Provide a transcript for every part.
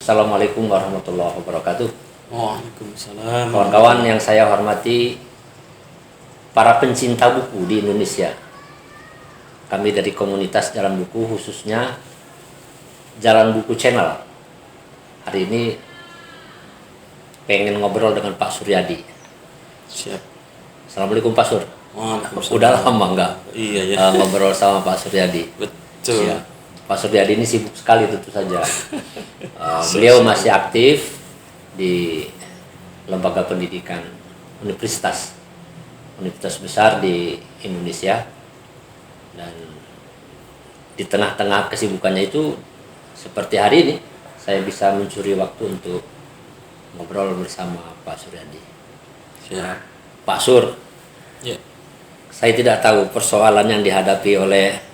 Assalamualaikum warahmatullahi wabarakatuh. Waalaikumsalam. Kawan-kawan yang saya hormati, para pencinta buku di Indonesia. Kami dari komunitas Jalan Buku, khususnya Jalan Buku Channel. Hari ini pengen ngobrol dengan Pak Suryadi. Siap. Assalamualaikum Pak Sur. Waalaikumsalam. Udah lama nggak Iya ya. ngobrol sama Pak Suryadi. Betul. Siap. Pak Suryadi ini sibuk sekali tentu saja. Beliau masih aktif di lembaga pendidikan universitas besar di Indonesia, dan di tengah-tengah kesibukannya itu seperti hari ini saya bisa mencuri waktu untuk ngobrol bersama Pak Suryadi. Siap. Pak Sur, Ya. saya tidak tahu persoalan yang dihadapi oleh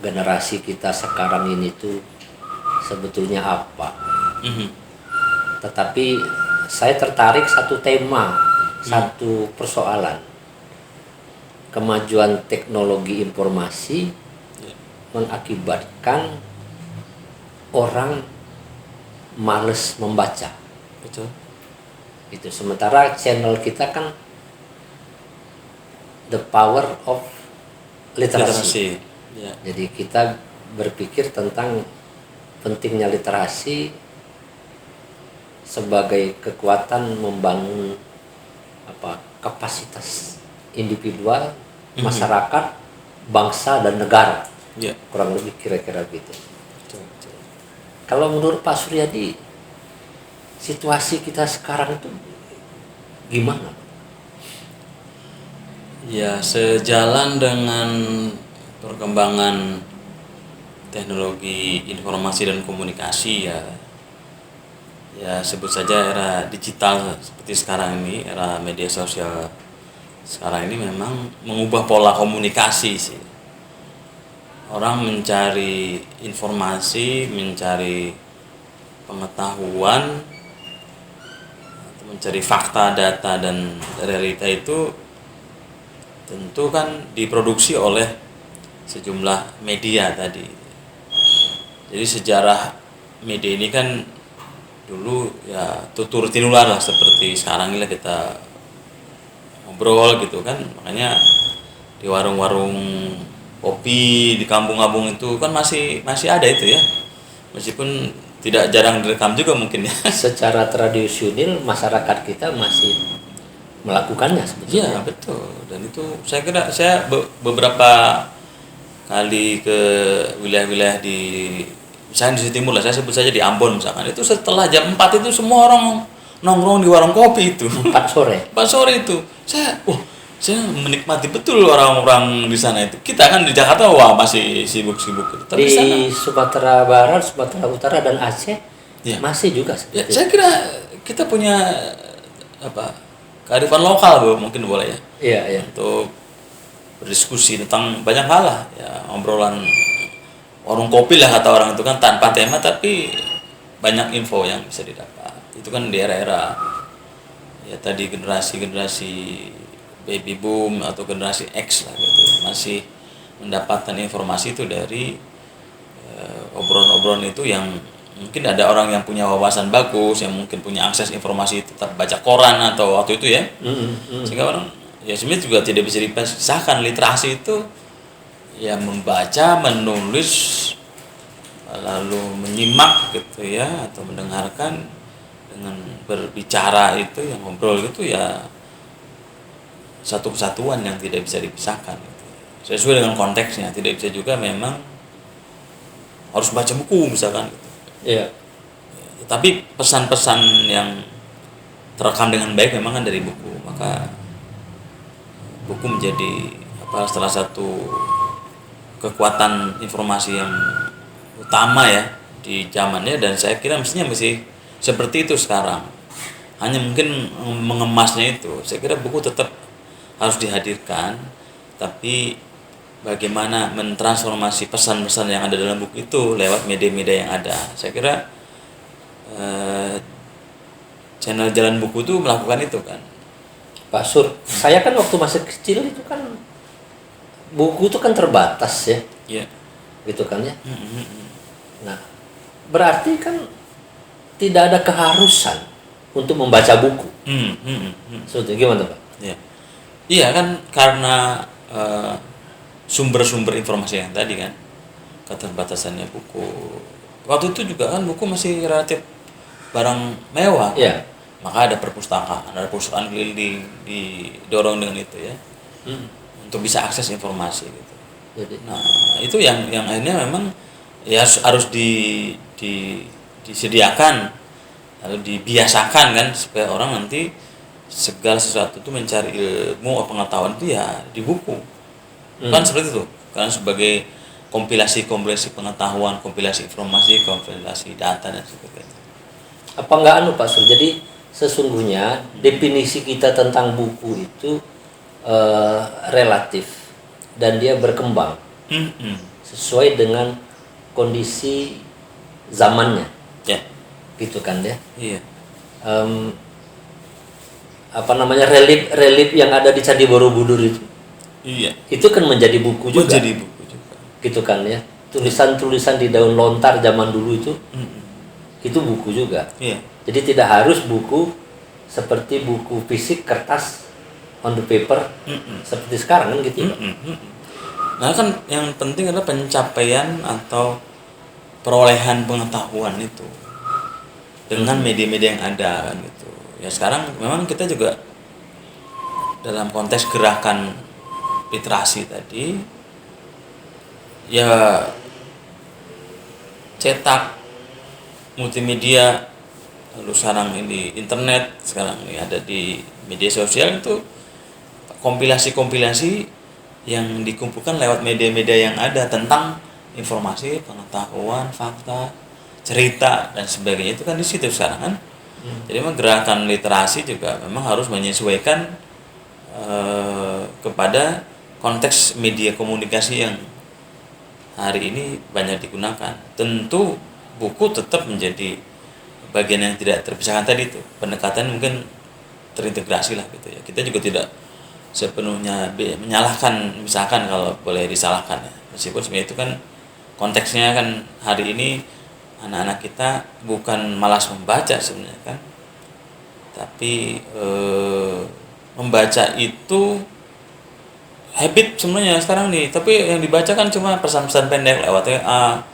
generasi kita sekarang ini tuh sebetulnya apa. Tetapi saya tertarik satu tema, satu persoalan. Kemajuan teknologi informasi mengakibatkan orang males membaca. Betul. Itu sementara channel kita kan the power of literasi. Ya. Jadi kita berpikir tentang pentingnya literasi sebagai kekuatan membangun kapasitas individual, masyarakat, bangsa dan negara. Ya. Kurang lebih kira-kira gitu. Betul. Kalau menurut Pak Suryadi, situasi kita sekarang itu gimana? Ya, sejalan dengan perkembangan teknologi informasi dan komunikasi ya sebut saja era digital seperti sekarang ini, era media sosial sekarang ini memang mengubah pola komunikasi sih. Orang mencari informasi, mencari pengetahuan, mencari fakta, data dan realita itu tentu kan diproduksi oleh sejumlah media tadi. Jadi sejarah media ini kan dulu ya tutur tinular lah, seperti sekarang ini kita ngobrol gitu kan. Makanya di warung-warung kopi di kampung-kampung itu kan masih ada itu ya. Meskipun tidak jarang direkam juga mungkin ya. Secara tradisional masyarakat kita masih melakukannya sebetulnya. Iya, betul. Dan itu saya kira saya beberapa kali ke wilayah-wilayah di misalnya di timur lah, saya sebut saja di Ambon misalkan, itu setelah jam 4 itu semua orang nongkrong di warung kopi itu 4 sore. 4 sore itu saya menikmati betul orang-orang di sana itu. Kita kan di Jakarta masih sibuk-sibuk gitu. Tapi Di sana Sumatera Barat, Sumatera Utara dan Aceh ya, masih juga ya, seperti saya kira kita punya kearifan lokal mungkin boleh ya. Iya, iya. Untuk berdiskusi tentang banyak hal lah ya, obrolan warung kopi lah kata orang itu kan, tanpa tema tapi banyak info yang bisa didapat. Itu kan di era-era ya tadi generasi baby boom atau generasi X lah gitu, masih mendapatkan informasi itu dari obrolan-obrolan itu, yang mungkin ada orang yang punya wawasan bagus, yang mungkin punya akses informasi tetap baca koran atau waktu itu ya. Sehingga orang ya sebenarnya juga tidak bisa dipisahkan. Literasi itu ya membaca, menulis, lalu menyimak gitu ya, atau mendengarkan, dengan berbicara itu, yang ngobrol itu ya satu kesatuan yang tidak bisa dipisahkan gitu. Sesuai dengan konteksnya, tidak bisa juga memang harus baca buku misalkan gitu. Iya. Tapi pesan-pesan yang terekam dengan baik memang kan dari buku. Maka buku menjadi salah satu kekuatan informasi yang utama ya di zamannya, dan saya kira mestinya masih seperti itu sekarang. Hanya mungkin mengemasnya itu. Saya kira buku tetap harus dihadirkan, tapi bagaimana mentransformasi pesan-pesan yang ada dalam buku itu lewat media-media yang ada. Saya kira channel Jalan Buku itu melakukan itu kan. Pak Sur, saya kan waktu masih kecil itu kan buku itu kan terbatas ya. Iya. Gitu kan ya. Nah, berarti kan tidak ada keharusan untuk membaca buku. Seperti gimana Pak? Ya. Iya kan, karena sumber-sumber informasi yang tadi kan, keterbatasannya buku. Waktu itu juga kan buku masih relatif barang mewah. Iya. Maka ada perpustakaan keliling didorong dengan itu ya, untuk bisa akses informasi gitu. Jadi, Nah itu yang akhirnya memang ya harus disediakan atau dibiasakan kan, supaya orang nanti segala sesuatu itu mencari ilmu atau pengetahuan itu ya di buku. Kan seperti itu kan, sebagai kompilasi pengetahuan, kompilasi informasi, kompilasi data dan sebagainya. apa enggak Pak Sur? Jadi sesungguhnya definisi kita tentang buku itu relatif dan dia berkembang sesuai dengan kondisi zamannya, Ya. gitu kan ya. Iya. Relief yang ada di Candi Borobudur Iya. itu kan menjadi buku juga, Menjadi buku juga. gitu kan ya. Tulisan-tulisan di daun lontar zaman dulu itu buku juga. Iya. Jadi tidak harus buku seperti buku fisik kertas on the paper seperti sekarang kan gitu. Nah kan yang penting adalah pencapaian atau perolehan pengetahuan itu dengan media-media yang ada kan gitu. Ya sekarang memang kita juga dalam konteks gerakan literasi tadi ya, cetak, multimedia, lalu sekarang ini internet, sekarang ini ada di media sosial, itu kompilasi-kompilasi yang dikumpulkan lewat media-media yang ada tentang informasi, pengetahuan, fakta, cerita dan sebagainya, itu kan di situ sekarang kan. Jadi memang gerakan literasi juga memang harus menyesuaikan kepada konteks media komunikasi yang hari ini banyak digunakan. Tentu buku tetap menjadi bagian yang tidak terpisahkan tadi itu. Pendekatan mungkin terintegrasi lah gitu ya. Kita juga tidak sepenuhnya menyalahkan, misalkan kalau boleh disalahkan ya. Meskipun sebenarnya itu kan konteksnya kan hari ini anak-anak kita bukan malas membaca sebenarnya kan. Tapi membaca itu habit sebenarnya sekarang nih, tapi yang dibaca kan cuma pesan-pesan pendek lewat WA.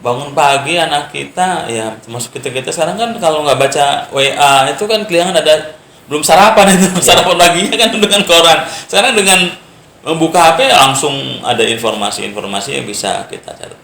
Bangun pagi anak kita ya, termasuk kita sekarang kan kalau nggak baca WA itu kan kelihatan ada belum sarapan itu. Sarapan paginya kan dengan koran. Sekarang dengan membuka HP langsung ada informasi-informasi yang bisa kita catat.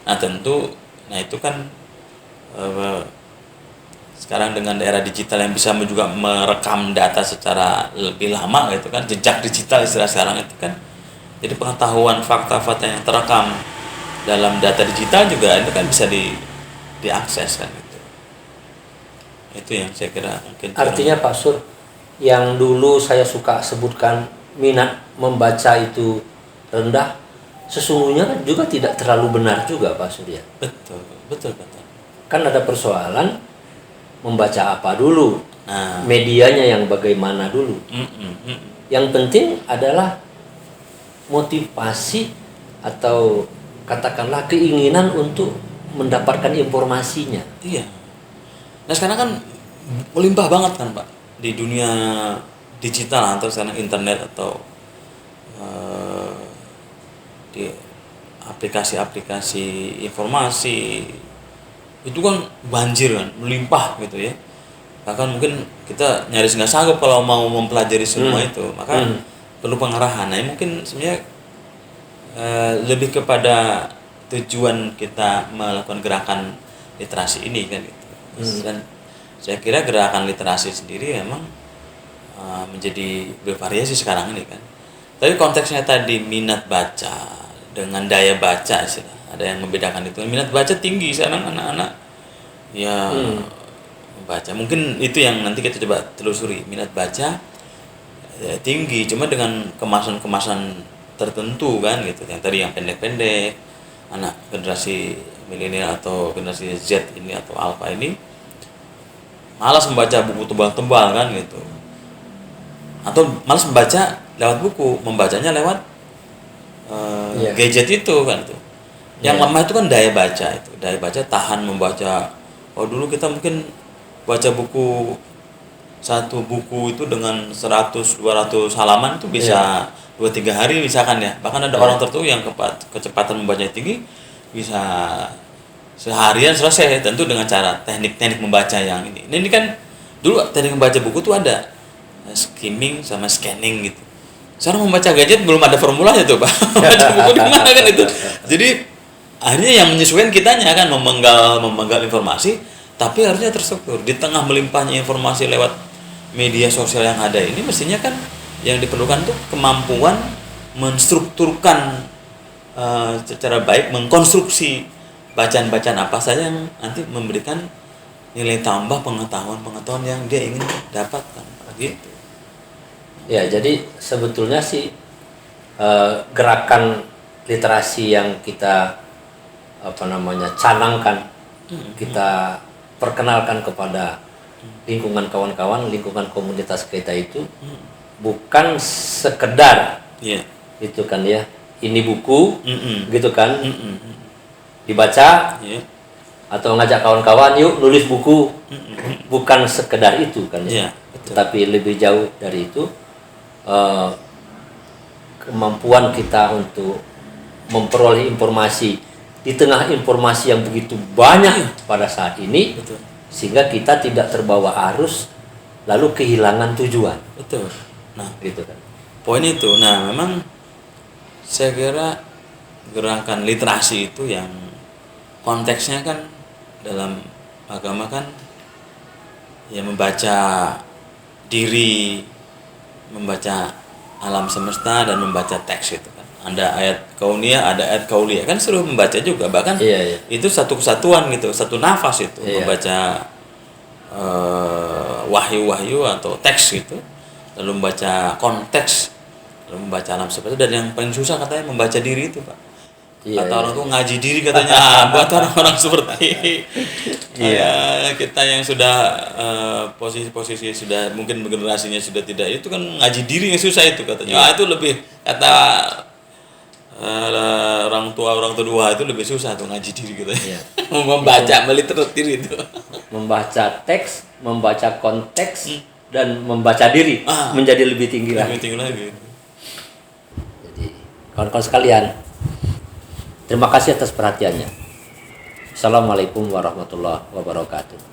Nah tentu, nah itu kan sekarang dengan era digital yang bisa juga merekam data secara lebih lama gitu kan, jejak digital istilah sekarang itu kan. Jadi pengetahuan fakta-fakta yang terekam dalam data digital juga itu kan bisa diakses kan gitu. Itu yang saya kira mungkin. Artinya Pak Sur, yang dulu saya suka sebutkan minat membaca itu rendah, sesungguhnya kan juga tidak terlalu benar juga Pak Surya. Betul. Kan ada persoalan membaca apa dulu, medianya yang bagaimana dulu. Yang penting adalah motivasi atau katakanlah keinginan untuk mendapatkan informasinya. Iya. Nah sekarang kan melimpah banget kan Pak di dunia digital atau sekarang internet atau di aplikasi-aplikasi informasi itu kan banjir kan, melimpah gitu ya. Bahkan mungkin kita nyaris nggak sanggup kalau mau mempelajari semua itu, maka perlu pengarahan. Nah mungkin sebenarnya lebih kepada tujuan kita melakukan gerakan literasi ini kan gitu. Dan saya kira gerakan literasi sendiri memang menjadi bervariasi sekarang ini kan. Tapi konteksnya tadi minat baca dengan daya baca istilah. Ada yang membedakan itu. Minat baca tinggi sekarang anak-anak ya membaca. Mungkin itu yang nanti kita coba telusuri. Minat baca ya, tinggi, cuma dengan kemasan-kemasan tertentu kan gitu. Yang tadi yang pendek-pendek, anak generasi milenial atau generasi Z ini atau Alpha ini malas membaca buku tebal-tebal kan gitu. Atau malas membaca lewat buku, membacanya lewat gadget itu kan tuh. Yang lemah itu kan daya baca itu. Daya baca tahan membaca Kalau dulu kita mungkin baca buku, satu buku itu dengan 100-200 halaman itu bisa 2-3 hari misalkan ya. Bahkan ada orang tertentu yang kecepatan membacanya tinggi bisa seharian selesai, tentu dengan cara teknik-teknik membaca yang ini. Nah, ini kan dulu teknik membaca buku tuh ada skimming sama scanning gitu. Sekarang membaca gadget belum ada formulanya tuh, Pak. Baca buku di mana kan itu. Jadi akhirnya yang menyesuaikan kitanya kan memenggal informasi, tapi harusnya terstruktur. Di tengah melimpahnya informasi lewat media sosial yang ada ini, mestinya kan yang diperlukan tuh kemampuan menstrukturkan secara baik, mengkonstruksi bacaan-bacaan apa saja yang nanti memberikan nilai tambah pengetahuan yang dia ingin dapatkan gitu. Ya, jadi sebetulnya sih gerakan literasi yang kita canangkan, kita perkenalkan kepada lingkungan kawan-kawan, lingkungan komunitas kita itu bukan sekedar itu kan ya, ini buku gitu kan, dibaca atau ngajak kawan-kawan yuk nulis buku, bukan sekedar itu kan ya, tetapi lebih jauh dari itu. Kemampuan kita untuk memperoleh informasi di tengah informasi yang begitu banyak pada saat ini, sehingga kita tidak terbawa arus lalu kehilangan tujuan. Betul. Nah, gitu kan. Poin itu. Nah, memang saya kira gerakan literasi itu yang konteksnya kan dalam agama kan ya membaca diri, membaca alam semesta dan membaca teks itu kan. Ada ayat kauniyah, ada ayat kauliyah, kan suruh membaca juga, bahkan itu satu kesatuan gitu, satu nafas itu membaca wahyu-wahyu atau teks gitu, lalu membaca konteks, lalu membaca alam semesta. Dan yang paling susah katanya membaca diri itu, Pak. Kata orang tuh ngaji diri katanya, buat orang-orang seperti kita yang sudah posisi sudah mungkin generasinya sudah tidak, itu kan ngaji diri yang susah itu katanya. Itu lebih kata orang tua itu lebih susah tuh ngaji diri katanya. Membaca meliterate diri itu. Membaca teks, membaca konteks dan membaca diri menjadi lebih tinggi lagi. Lebih tinggi lagi. Jadi kawan-kawan sekalian, terima kasih atas perhatiannya. Assalamualaikum warahmatullahi wabarakatuh.